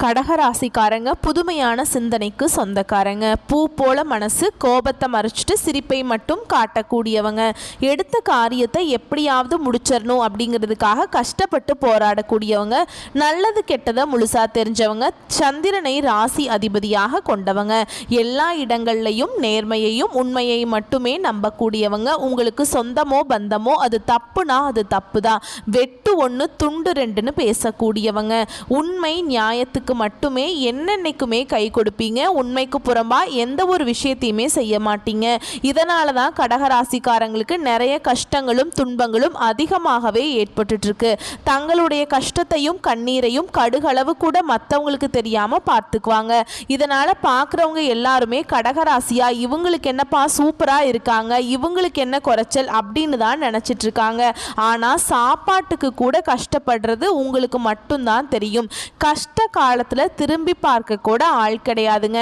கடகராசிக்காரங்க புதுமையான சிந்தனைக்கு சொந்தக்காரங்க. பூ போல மனசு, கோபத்தை மறைச்சிட்டு சிரிப்பை மட்டும் காட்டக்கூடியவங்க. எடுத்த காரியத்தை எப்படியாவது முடிச்சிடணும் அப்படிங்கிறதுக்காக கஷ்டப்பட்டு போராடக்கூடியவங்க. நல்லது கெட்டதை முழுசா தெரிஞ்சவங்க. சந்திரனை ராசி அதிபதியாக கொண்டவங்க. எல்லா இடங்கள்லையும் நேர்மையையும் உண்மையை மட்டுமே நம்பக்கூடியவங்க. உங்களுக்கு சொந்தமோ பந்தமோ அது தப்புனா அது தப்பு தான். வெட்டு ஒன்று துண்டு ரெண்டுன்னு பேசக்கூடியவங்க. உண்மை நியாயத்துக்கு மட்டுமே என்னென்னைக்குமே கை கொடுப்பீங்க. உண்மைக்கு புறம்பா எந்த ஒரு விஷயத்தையுமே செய்ய மாட்டீங்க. இதனால தான் கடகராசிக்காரங்களுக்கு நிறைய கஷ்டங்களும் துன்பங்களும் அதிகமாகவே ஏற்பட்டு இருக்கு. தங்களுடைய கஷ்டத்தையும் கண்ணீரையும் கடுகளவு கூட மற்றவங்களுக்கு தெரியாம பார்த்துக்குவாங்க. இதனால பார்க்குறவங்க எல்லாருமே கடகராசியா இவங்களுக்கு என்னப்பா சூப்பரா இருக்காங்க, இவங்களுக்கு என்ன குறைச்சல் அப்படின்னு தான் நினைச்சிட்டு இருக்காங்க. ஆனா சாப்பாட்டுக்கு கூட கஷ்டப்படுறது உங்களுக்கு மட்டும்தான் தெரியும். கஷ்ட காலத்துல திரும்பி பார்க்க கூட ஆள் கிடையாதுங்க.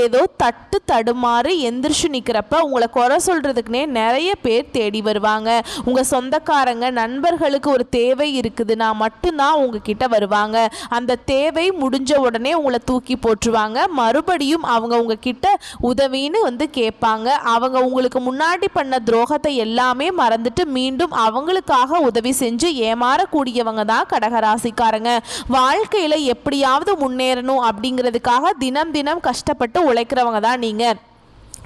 ஏதோ தட்டு தடுமாறு எந்திரிச்சு நிக்கிறப்ப உங்களை குறை சொல்றதுக்குனே நிறைய பேர் தேடி வருவாங்க. உங்க சொந்தக்காரங்க நண்பர்களுக்கு ஒரு தேவை இருக்குதுன்னா மட்டும்தான் உங்ககிட்ட வருவாங்க. அந்த தேவை முடிஞ்ச உடனே உங்களை தூக்கி போட்டுருவாங்க. மறுபடியும் அவங்க உங்ககிட்ட உதவின்னு வந்து கேட்பாங்க. அவங்க உங்களுக்கு முன்னாடி பண்ண துரோகத்தை எல்லாமே மறந்துட்டு மீண்டும் அவங்களுக்காக உதவி செஞ்சு ஏமாறக்கூடியவங்க தான் கடகராசிக்காரங்க. வாழ்க்கையில எப்படியாவது முன்னேறணும் அப்படிங்கிறதுக்காக தினம் தினம் கஷ்டப்பட்டு உழைக்கிறவங்க தான் நீங்க.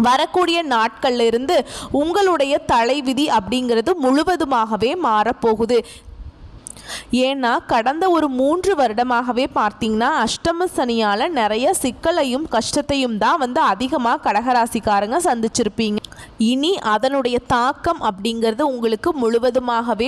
வரக்கூடிய நாட்கள்ல இருந்து உங்களுடைய தலைவிதி அப்படிங்கிறது முழுவதுமாகவே மாறப்போகுது. ஏன்னா கடந்த ஒரு 3 வருடமாகவே பார்த்தீங்கன்னா அஷ்டம சனியால் நிறைய சிக்கலையும் கஷ்டத்தையும் தான் வந்து அதிகமாக கடகராசிக்காரங்க சந்திச்சிருப்பீங்க. இனி அதனுடைய தாக்கம் அப்படிங்கிறது உங்களுக்கு முழுவதுமாகவே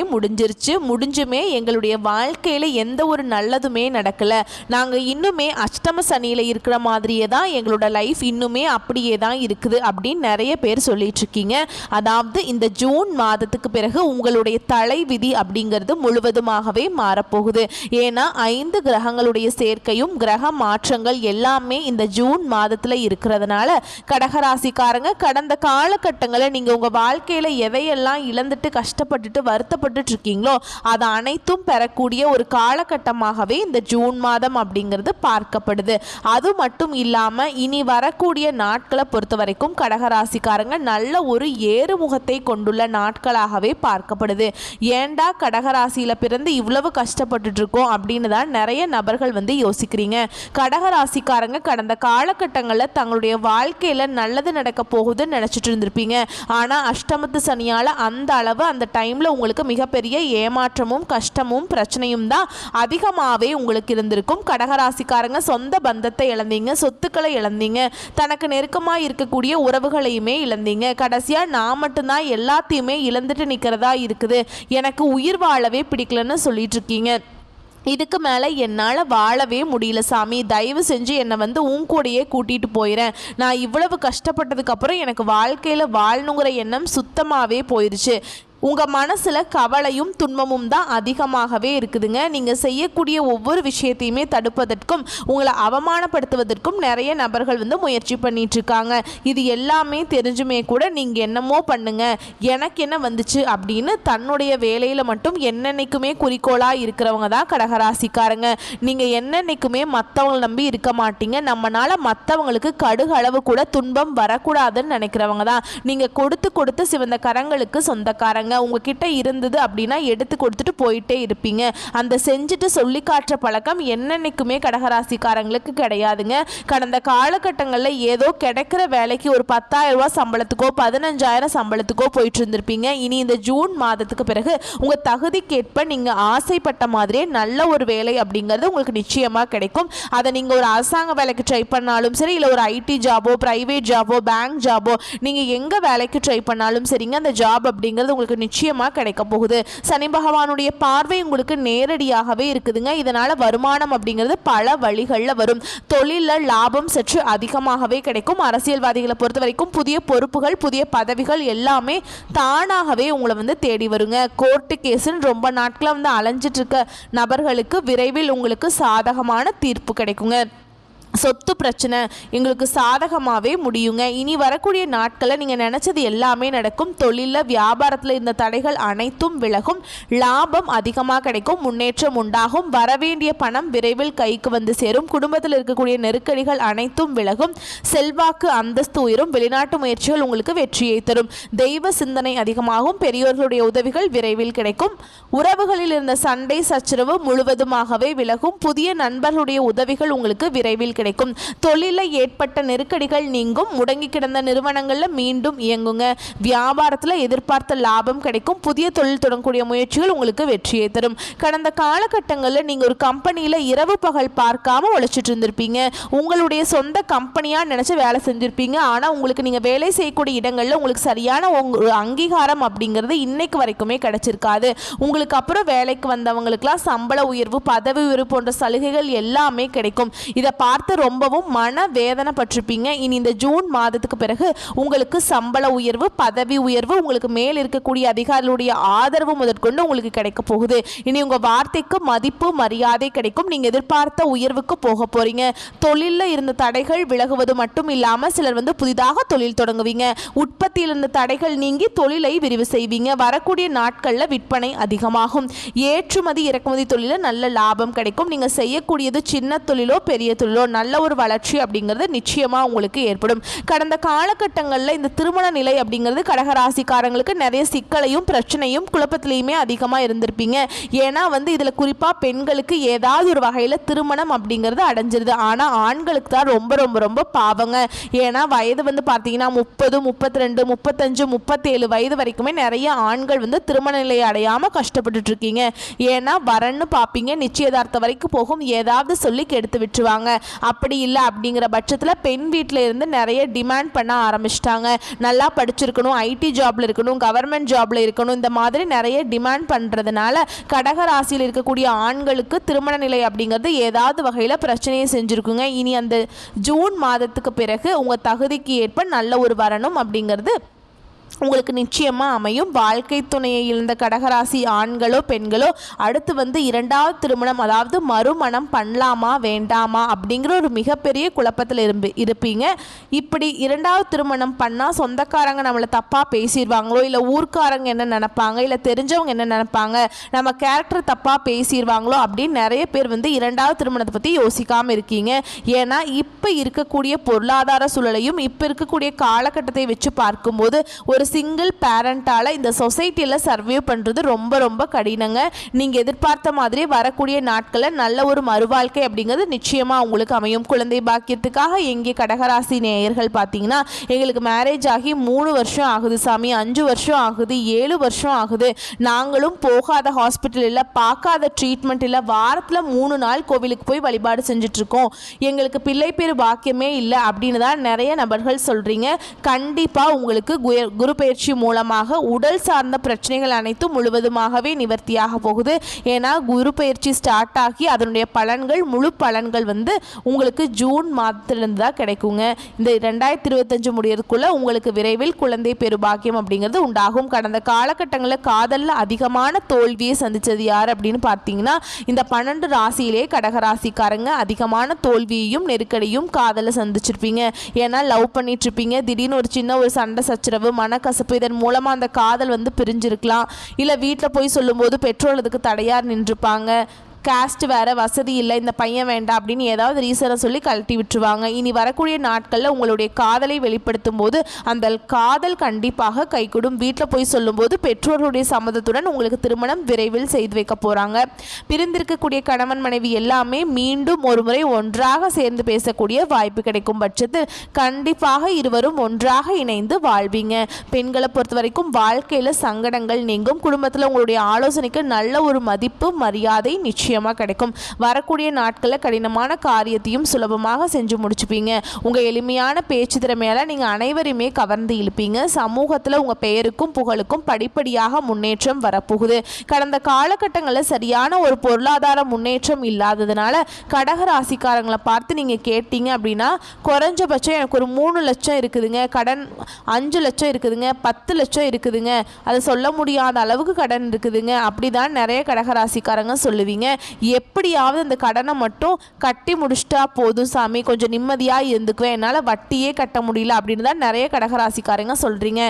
முடிஞ்சுமே எங்களுடைய வாழ்க்கையில் எந்த ஒரு நல்லதுமே நடக்கலை, நாங்கள் இன்னுமே அஷ்டம சனியில் இருக்கிற மாதிரியே தான் எங்களோட லைஃப் இன்னுமே அப்படியே தான் இருக்குது அப்படின்னு நிறைய பேர் சொல்லிட்டு இருக்கீங்க. அதாவது இந்த ஜூன் மாதத்துக்கு பிறகு உங்களுடைய தலைவிதி அப்படிங்கிறது முழுவதுமாக மாறப்போகுது. ஏன்னா 5 கிரகங்களுடைய சேர்க்கையும் கிரக மாற்றங்கள் எல்லாமே இந்த ஜூன் மாதத்துல இருக்கிறதுனால கடகராசிக்காரங்க கடந்த காலகட்டங்களில் நீங்க உங்க வாழ்க்கையில எதையெல்லாம் இழந்துட்டு கஷ்டப்பட்டுட்டு வருத்தப்பட்டு இருக்கீங்களோ அதை அனைத்தும் பெறக்கூடிய ஒரு காலகட்டமாகவே இந்த ஜூன் மாதம் அப்படிங்கிறது பார்க்கப்படுது. அது மட்டும் இல்லாம இனி வரக்கூடிய நாட்களை பொறுத்த வரைக்கும் கடகராசிக்காரங்க நல்ல ஒரு ஏறுமுகத்தை கொண்டுள்ள நாட்களாகவே பார்க்கப்படுது. ஏண்டா கடகராசியில பிறந்து இவ்வளவு கஷ்டப்பட்டு இருக்கோம் அப்படின்னு தான் நிறைய நபர்கள் வந்து யோசிக்கிறீங்க. கடகராசிக்காரங்க கடந்த காலகட்டங்களில் தங்களுடைய வாழ்க்கையில நல்லது நடக்க போகுதுன்னு நினைச்சிட்டு இருந்திருப்பீங்க. ஆனா அஷ்டமத்து சனியால அந்த அளவு அந்த டைம்ல உங்களுக்கு மிகப்பெரிய ஏமாற்றமும் கஷ்டமும் பிரச்சனையும் தான் அதிகமாகவே உங்களுக்கு இருந்திருக்கும். கடகராசிக்காரங்க சொந்த பந்தத்தை இழந்தீங்க, சொத்துக்களை இழந்தீங்க, தனக்கு நெருக்கமாக இருக்கக்கூடிய உறவுகளையுமே இழந்தீங்க. கடைசியா நான் மட்டும்தான் எல்லாத்தையுமே இழந்துட்டு நிற்கிறதா இருக்குது, எனக்கு உயிர் வாழவே பிடிக்கலன்னு சொல்லிட்டு இருக்கீங்க. இதுக்கு மேலே என்னால் வாழவே முடியல சாமி, தயவு செஞ்சு என்னை வந்து உன் கூடையே கூட்டிகிட்டு போயிறேன். நான் இவ்வளவு கஷ்டப்பட்டதுக்கப்புறம் எனக்கு வாழ்க்கையில் வாழணுங்கிற எண்ணம் சுத்தமாகவே போயிடுச்சு. உங்கள் மனசில் கவலையும் துன்பமும் தான் அதிகமாகவே இருக்குதுங்க. நீங்கள் செய்யக்கூடிய ஒவ்வொரு விஷயத்தையுமே தடுப்பதற்கும் உங்களை அவமானப்படுத்துவதற்கும் நிறைய நபர்கள் வந்து முயற்சி பண்ணிகிட்ருக்காங்க. இது எல்லாமே தெரிஞ்சுமே கூட நீங்கள் என்னமோ பண்ணுங்க, எனக்கு என்ன வந்துச்சு அப்படின்னு தன்னுடைய வேலையில் மட்டும் என்னென்னைக்குமே குறிக்கோளாக இருக்கிறவங்க தான் கடகராசிக்காரங்க. நீங்கள் என்னென்னைக்குமே மற்றவங்களை நம்பி இருக்க மாட்டீங்க. நம்மளால் மற்றவங்களுக்கு கடுகளவு கூட துன்பம் வரக்கூடாதுன்னு நினைக்கிறவங்க தான். நீங்கள் கொடுத்து சிவந்த கரங்களுக்கு சொந்தக்காரங்க. உங்ககிட்ட இருந்தது அப்படின்னா எடுத்து கொடுத்துட்டு போயிட்டே இருப்பீங்க. அந்த செஞ்சுட்டு சொல்லி காட்டுற பழக்கம் என்னன்னைக்குமே கடகராசிக்காரங்களுக்கு கிடையாதுங்க. கடந்த காலகட்டங்களில் ஏதோ கிடைக்கிற வேலைக்கு ஒரு 10,000 ரூபாய் சம்பளத்துக்கோ 15,000 சம்பளத்துக்கோ போயிட்டு இருந்திருப்பீங்க. இனி இந்த ஜூன் மாதத்துக்கு பிறகு உங்க தகுதிக்கேற்ப நீங்க ஆசைப்பட்ட மாதிரியே நல்ல ஒரு வேலை அப்படிங்கிறது உங்களுக்கு நிச்சயமா கிடைக்கும். அதை நீங்க ஒரு அரசாங்க வேலைக்கு ட்ரை பண்ணாலும் சரி, இல்லை ஒரு ஐடி ஜாபோ, பிரைவேட் ஜாபோ, பேங்க் ஜாபோ, நீங்க எங்க வேலைக்கு ட்ரை பண்ணாலும் சரிங்க, அந்த ஜாப் அப்படிங்கிறது உங்களுக்கு நிச்சயமா கிடைக்க போகுது. சனி பகவானுடைய பார்வை உங்களுக்கு நேரடியாகவே இருக்குதுங்க. இதனால வருமானம் அப்படிங்கிறது பல வழிகளில் வரும். தொழிலில் லாபம் சற்று அதிகமாகவே கிடைக்கும். அரசியல்வாதிகளை பொறுத்த வரைக்கும் புதிய பொறுப்புகள், புதிய பதவிகள் எல்லாமே தானாகவே உங்களை வந்து தேடி வருங்க. கோர்ட்டு கேஸுன்னு ரொம்ப நாட்களை வந்து அலைஞ்சிட்டு இருக்க நபர்களுக்கு விரைவில் உங்களுக்கு சாதகமான தீர்ப்பு கிடைக்குங்க. சொத்து பிரச்சனை எங்களுக்கு சாதகமாகவே முடியுங்க. இனி வரக்கூடிய நாட்களில் நீங்கள் நினச்சது எல்லாமே நடக்கும். தொழிலில் வியாபாரத்தில் இருந்த தடைகள் அனைத்தும் விலகும். லாபம் அதிகமாக கிடைக்கும். முன்னேற்றம் உண்டாகும். வரவேண்டிய பணம் விரைவில் கைக்கு வந்து சேரும். குடும்பத்தில் இருக்கக்கூடிய நெருக்கடிகள் அனைத்தும் விலகும். செல்வாக்கு அந்தஸ்து உயரும். வெளிநாட்டு முயற்சிகள் உங்களுக்கு வெற்றியை தரும். தெய்வ சிந்தனை அதிகமாகும். பெரியோர்களுடைய உதவிகள் விரைவில் கிடைக்கும். உறவுகளில் இருந்த சண்டை சச்சரவு முழுவதுமாகவே விலகும். புதிய நண்பர்களுடைய உதவிகள் உங்களுக்கு விரைவில் கிடைக்கும். தொழிலில் ஏற்பட்ட நெருக்கடிகள் நீங்கும். முடங்கி கிடந்த நிறுவனங்களில் மீண்டும் இயங்குங்க. வியாபாரத்தில் எதிர்பார்த்த லாபம் கிடைக்கும். புதிய தொழில் தொடங்கக்கூடிய முயற்சிகள் உங்களுக்கு வெற்றியை தரும். கடந்த காலகட்டங்களில் நீங்கள் ஒரு கம்பெனியில் இரவு பகல் பார்க்காம உழைச்சிட்டு இருந்திருப்பீங்க. உங்களுடைய சொந்த கம்பெனியாக நினச்சி வேலை செஞ்சுருப்பீங்க. ஆனால் உங்களுக்கு நீங்கள் வேலை செய்யக்கூடிய இடங்களில் உங்களுக்கு சரியான ஒரு அங்கீகாரம் அப்படிங்கிறது இன்னைக்கு வரைக்குமே கிடைச்சிருக்காது. உங்களுக்கு அப்புறம் வேலைக்கு வந்தவங்களுக்கெல்லாம் சம்பள உயர்வு, பதவி உயர்வு போன்ற சலுகைகள் எல்லாமே கிடைக்கும். இதை பார்த்து ரொம்பவும் மன வேதனை பட்டிருப்பீங்க. இனி இந்த ஜூன் மாதத்துக்கு பிறகு உங்களுக்கு சம்பள உயர்வு, பதவி உயர்வு, உங்களுக்கு மேல் இருக்கக்கூடிய அதிகாரிகளுடைய ஆதரவு முதற்கொண்டு உங்களுக்கு கிடைக்க போகுது. இனி உங்கள் வார்த்தைக்கு மதிப்பு மரியாதை கிடைக்கும். நீங்கள் எதிர்பார்த்த உயர்வுக்கு போக போறீங்க. தொழிலில் இருந்த தடைகள் விலகுவது மட்டும் இல்லாமல் சிலர் புதிதாக தொழில் தொடங்குவீங்க. உற்பத்தியில் இருந்த தடைகள் நீங்கி தொழிலை விரிவு செய்வீங்க. வரக்கூடிய நாட்களில் விற்பனை அதிகமாகும். ஏற்றுமதி இறக்குமதி தொழிலில் நல்ல லாபம் கிடைக்கும். நீங்கள் செய்யக்கூடியது சின்ன தொழிலோ பெரிய தொழிலோ நல்ல ஒரு வளர்ச்சி அப்படிங்கிறது நிச்சயமாக உங்களுக்கு ஏற்படும். கடந்த காலகட்டங்களில் இந்த திருமண நிலை அப்படிங்கிறது கடகராசிக்காரங்களுக்கு நிறைய சிக்கலையும் பிரச்சனையும் குழப்பத்திலையுமே அதிகமாக இருந்திருப்பீங்க. ஏன்னா இதில் குறிப்பாக பெண்களுக்கு ஏதாவது ஒரு வகையில் திருமணம் அப்படிங்கிறது அடைஞ்சிருது. ஆனால் ஆண்களுக்கு தான் ரொம்ப ரொம்ப ரொம்ப பாவங்க. ஏன்னா வயது பார்த்தீங்கன்னா 30, 32, 35, 37 வயது வரைக்குமே நிறைய ஆண்கள் திருமண நிலையை அடையாமல் கஷ்டப்பட்டுட்டு இருக்கீங்க. ஏன்னா வரன்னு பார்ப்பீங்க, நிச்சயதார்த்தம் வரைக்கும் போகும், ஏதாவது சொல்லி கெடுத்து விட்டுருவாங்க. அப்படி இல்லை அப்படிங்கிற பட்சத்தில் பெண் வீட்டில் இருந்து நிறைய டிமாண்ட் பண்ண ஆரம்பிச்சிட்டாங்க. நல்லா படிச்சிருக்கணும், ஐடி ஜாப்ல இருக்கணும், கவர்மெண்ட் ஜாப்ல இருக்கணும், இந்த மாதிரி நிறைய டிமாண்ட் பண்ணுறதுனால கடகராசியில் இருக்கக்கூடிய ஆண்களுக்கு திருமண நிலை அப்படிங்கிறது ஏதாவது வகையில் பிரச்சனையை செஞ்சுருக்குங்க. இனி அந்த ஜூன் மாதத்துக்கு பிறகு உங்கள் தகுதிக்கு ஏற்ப நல்ல ஒரு வரணும் அப்படிங்கிறது உங்களுக்கு நிச்சயமாக அமையும். வாழ்க்கை துணையை இழந்த கடகராசி ஆண்களோ பெண்களோ அடுத்து இரண்டாவது திருமணம், அதாவது மறுமணம் பண்ணலாமா வேண்டாமா அப்படிங்கிற ஒரு மிகப்பெரிய குழப்பத்தில் இருப்பீங்க. இப்படி இரண்டாவது திருமணம் பண்ணால் சொந்தக்காரங்க நம்மளை தப்பாக பேசிடுவாங்களோ, இல்லை ஊர்க்காரங்க என்ன நினைப்பாங்க, இல்லை தெரிஞ்சவங்க என்ன நினைப்பாங்க, நம்ம கேரக்டர் தப்பாக பேசிடுவாங்களோ அப்படின்னு நிறைய பேர் இரண்டாவது திருமணத்தை பற்றி யோசிக்காமல் இருக்கீங்க. ஏன்னா இப்போ இருக்கக்கூடிய பொருளாதார சூழலையும் இப்போ இருக்கக்கூடிய காலகட்டத்தை வச்சு பார்க்கும்போது ஒரு சிங்கிள் பேரண்டால் இந்த சொசைட்டியில் சர்வே பண்ணுறது ரொம்ப ரொம்ப கடினங்க. நீங்கள் எதிர்பார்த்த மாதிரி வரக்கூடிய நாட்களில் நல்ல ஒரு மறுவாழ்க்கை அப்படிங்கிறது நிச்சயமாக உங்களுக்கு அமையும். குழந்தை பாக்கியத்துக்காக எங்கே கடகராசி நேயர்கள் பார்த்தீங்கன்னா, எங்களுக்கு மேரேஜ் ஆகி 3 வருஷம் ஆகுது சாமி, 5 வருஷம் ஆகுது, 7 வருஷம் ஆகுது, நாங்களும் போகாத ஹாஸ்பிட்டல் இல்லை, பார்க்காத ட்ரீட்மெண்ட் இல்லை, வாரத்தில் 3 நாள் கோவிலுக்கு போய் வழிபாடு செஞ்சிட்ருக்கோம், எங்களுக்கு பிள்ளை பேர் பாக்கியமே இல்லை அப்படின்னு தான் நிறைய நபர்கள் சொல்கிறீங்க. கண்டிப்பாக உங்களுக்கு குரு பயிற்சி மூலமாக உடல் சார்ந்த பிரச்சனைகள் அனைத்தும் முழுவதுமாகவே நிவர்த்தியாக போகுது. ஏன்னா குரு பயிற்சி ஸ்டார்ட் ஆகி அதனுடைய பலன்கள் முழு பலன்கள் உங்களுக்கு ஜூன் மாதத்திலிருந்து தான் கிடைக்குங்க. இந்த 2025 முடியறதுக்குள்ள உங்களுக்கு விரைவில் குழந்தை பெருபாக்கியம் அப்படிங்கிறது உண்டாகும். கடந்த காலகட்டங்களில் காதலில் அதிகமான தோல்வியை சந்தித்தது யார் அப்படின்னு பார்த்தீங்கன்னா, இந்த 12 ராசியிலே கடகராசிக்காரங்க அதிகமான தோல்வியையும் நெருக்கடியும் காதலில் சந்திச்சிருப்பீங்க. ஏன்னா லவ் பண்ணிட்டு இருப்பீங்க, திடீர்னு ஒரு சின்ன ஒரு சண்டை சச்சரவு, மனக்கசப்பு, இதன் மூலமாக அந்த காதல் பிரிஞ்சிருக்கலாம். இல்லை வீட்டில் போய் சொல்லும்போது பெற்றோர் அதுக்கு தடையார் நின்றுப்பாங்க. காஸ்ட் வேறு, வசதி இல்லை, இந்த பையன் வேண்டாம் அப்படின்னு ஏதாவது ரீசனை சொல்லி கழட்டி விட்டுருவாங்க. இனி வரக்கூடிய நாட்களில் உங்களுடைய காதலை வெளிப்படுத்தும் போது அந்த காதல் கண்டிப்பாக கைகூடும். வீட்டில் போய் சொல்லும்போது பெற்றோர்களுடைய சம்மதத்துடன் உங்களுக்கு திருமணம் விரைவில் செய்து வைக்க போகிறாங்க. பிரிந்திருக்கக்கூடிய கணவன் மனைவி எல்லாமே மீண்டும் ஒரு முறை ஒன்றாக சேர்ந்து பேசக்கூடிய வாய்ப்பு கிடைக்கும் பட்சத்தில் கண்டிப்பாக இருவரும் ஒன்றாக இணைந்து வாழ்வீங்க. பெண்களை பொறுத்த வரைக்கும் வாழ்க்கையில் சங்கடங்கள் நீங்கும். குடும்பத்தில் உங்களுடைய ஆலோசனைக்கு நல்ல ஒரு மதிப்பு மரியாதை நிச்சயம் கிடைக்கும். வரக்கூடிய நாட்களில் கடினமான காரியத்தையும் சுலபமாக செஞ்சு முடிச்சுப்பீங்க. உங்கள் எளிமையான பேச்சு திறமையால் நீங்கள் அனைவரையுமே கவர்ந்து இழுப்பீங்க. சமூகத்தில் உங்கள் பெயருக்கும் புகழுக்கும் படிப்படியாக முன்னேற்றம் வரப்போகுது. கடந்த காலகட்டங்களில் சரியான ஒரு பொருளாதார முன்னேற்றம் இல்லாததுனால கடகராசிக்காரங்களை பார்த்து நீங்கள் கேட்டீங்க அப்படின்னா, குறைஞ்சபட்சம் எனக்கு ஒரு 3 லட்சம் இருக்குதுங்க, கடன் 5 லட்சம் இருக்குதுங்க, 10 லட்சம் இருக்குதுங்க, அதை சொல்ல முடியாத அளவுக்கு கடன் இருக்குதுங்க, அப்படிதான் நிறைய கடகராசிக்காரங்க சொல்லுவீங்க. எப்படியாவது அந்த கடனை மட்டும் கட்டி முடிச்சிட்டா போதும் சாமி, கொஞ்சம் நிம்மதியாக இருந்துக்குவேன், என்னால் வட்டியே கட்ட முடியல அப்படின்னு தான் நிறைய கடகராசிக்காரங்க சொல்கிறீங்க.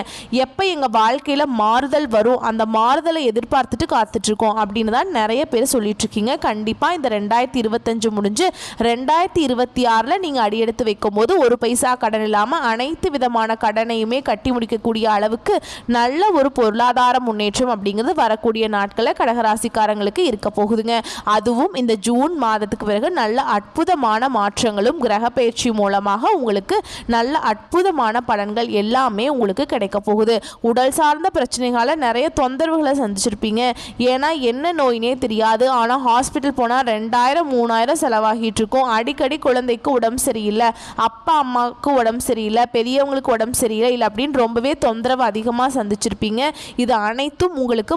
எப்போ எங்கள் வாழ்க்கையில் மாறுதல் வரும், அந்த மாறுதலை எதிர்பார்த்துட்டு காத்துட்ருக்கோம் அப்படின்னு தான் நிறைய பேர் சொல்லிட்டுருக்கீங்க. கண்டிப்பாக இந்த 2025 முடிஞ்சு 2026 நீங்கள் அடியெடுத்து வைக்கும் போது ஒரு பைசா கடன் இல்லாமல் அனைத்து விதமான கடனையுமே கட்டி முடிக்கக்கூடிய அளவுக்கு நல்ல ஒரு பொருளாதார முன்னேற்றம் அப்படிங்கிறது வரக்கூடிய நாட்களில் கடகராசிக்காரங்களுக்கு இருக்க போகுதுங்க. அதுவும் இந்த ஜூன் மாதத்துக்கு பிறகு நல்ல அற்புதமான மாற்றங்களும் கிரக பயிற்சி மூலமாக உங்களுக்கு நல்ல அற்புதமான பலன்கள் எல்லாமே உங்களுக்கு கிடைக்க போகுது. உடல் சார்ந்த பிரச்சனைகளை நிறைய தொந்தரவுகளை சந்திச்சிருப்பீங்க. ஏன்னா என்ன நோயினே தெரியாது, ஆனால் ஹாஸ்பிட்டல் போனால் 2000-3000 செலவாகிட்டு இருக்கும். அடிக்கடி குழந்தைக்கு உடம்பு சரியில்லை, அப்பா அம்மாவுக்கு உடம்பு சரியில்லை, பெரியவங்களுக்கு உடம்பு சரியில்லை இல்லை அப்படின்னு ரொம்பவே தொந்தரவு அதிகமாக சந்திச்சிருப்பீங்க. இது அனைத்தும் உங்களுக்கு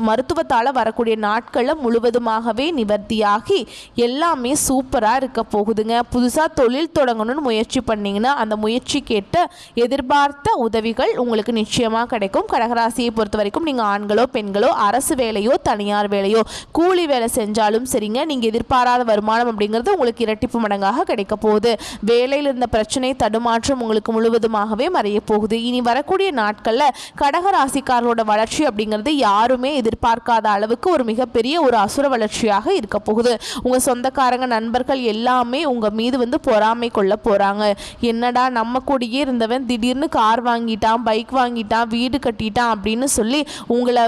மருத்துவத்தால் வரக்கூடிய நாட்களில் முழுவதுமாகவே நிவர்த்தியாகி எல்லாமே சூப்பராக இருக்க போகுதுங்க. புதுசாக தொழில் தொடங்கணும்னு முயற்சி பண்ணிங்கன்னா அந்த முயற்சி கேட்ட எதிர்பார்த்த உதவிகள் உங்களுக்கு நிச்சயமாக கிடைக்கும். கடகராசியை பொறுத்த வரைக்கும் நீங்கள் ஆண்களோ பெண்களோ அரசு வேலையோ தனியார் வேலையோ கூலி வேலை செஞ்சாலும் சரிங்க, நீங்கள் எதிர்பாராத வருமானம் அப்படிங்கிறது உங்களுக்கு இரட்டிப்பு மடங்காக கிடைக்க போகுது. வேலையில் இருந்த பிரச்சனை தடுமாற்றம் உங்களுக்கு முழுவதுமாகவே மறைய போகுது. இனி வரக்கூடிய நாட்களில் கடகராசிக்காரர்களோட வளர்ச்சி அப்படிங்கிறது யாருமே எதிர்பார்க்காத அளவுக்கு ஒரு மிகப்பெரிய ஒரு அசுர வளர்ச்சியாக இருக்க போகுது. உங்கள் சொந்தக்காரங்க நண்பர்கள் எல்லாமே உங்கள் மீது பொறாமை கொள்ள போகிறாங்க. என்னடா நம்ம கூடயே இருந்தவன் திடீர்னு கார் வாங்கிட்டான், பைக் வாங்கிட்டான், வீடு கட்டிட்டான் அப்படின்னு சொல்லி உங்களை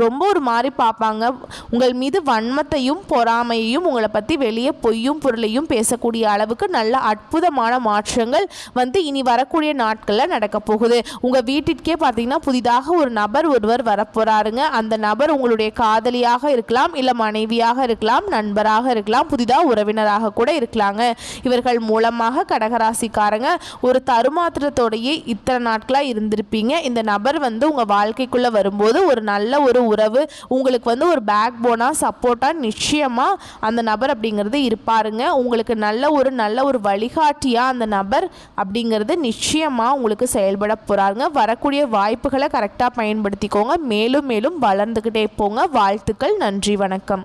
ரொம்ப ஒரு மாதிரி பார்ப்பாங்க. உங்கள் மீது வன்மத்தையும் பொறாமையையும் உங்களை பற்றி வெளியே பொய்யும் பொருளையும் பேசக்கூடிய அளவுக்கு நல்ல அற்புதமான மாற்றங்கள் இனி வரக்கூடிய நாட்களில் நடக்க போகுது. உங்கள் வீட்டிற்கே பார்த்தீங்கன்னா புதிதாக ஒரு நபர் ஒருவர் வரப்போகிறாருங்க. அந்த நபர் உங்களுடைய காதலியாக இருக்கலாம், இல்லை மனைவியாக இருக்கலாம், நண்பராக இருக்கலாம், புதிதாக உறவினராக கூட இருக்கலாங்க. இவர்கள் மூலமாக கடகராசிக்காரங்க ஒரு தருமாத்திரத்தோடையே இத்தனை நாட்களாக இருந்திருப்பீங்க. இந்த நபர் உங்கள் வாழ்க்கைக்குள்ளே வரும்போது ஒரு நல்ல ஒரு உறவு உங்களுக்கு ஒரு பேக் போனா சப்போர்ட்டா நிச்சயமா அந்த நபர் அப்படிங்கிறது இருப்பாருங்க. உங்களுக்கு நல்ல ஒரு வழிகாட்டியா அந்த நபர் அப்படிங்கிறது நிச்சயமா உங்களுக்கு செயல்பட போறாங்க. வரக்கூடிய வாய்ப்புகளை கரெக்டாக பயன்படுத்திக்கோங்க. மேலும் மேலும் வளர்ந்துக்கிட்டே போங்க. வாழ்த்துக்கள். நன்றி. வணக்கம்.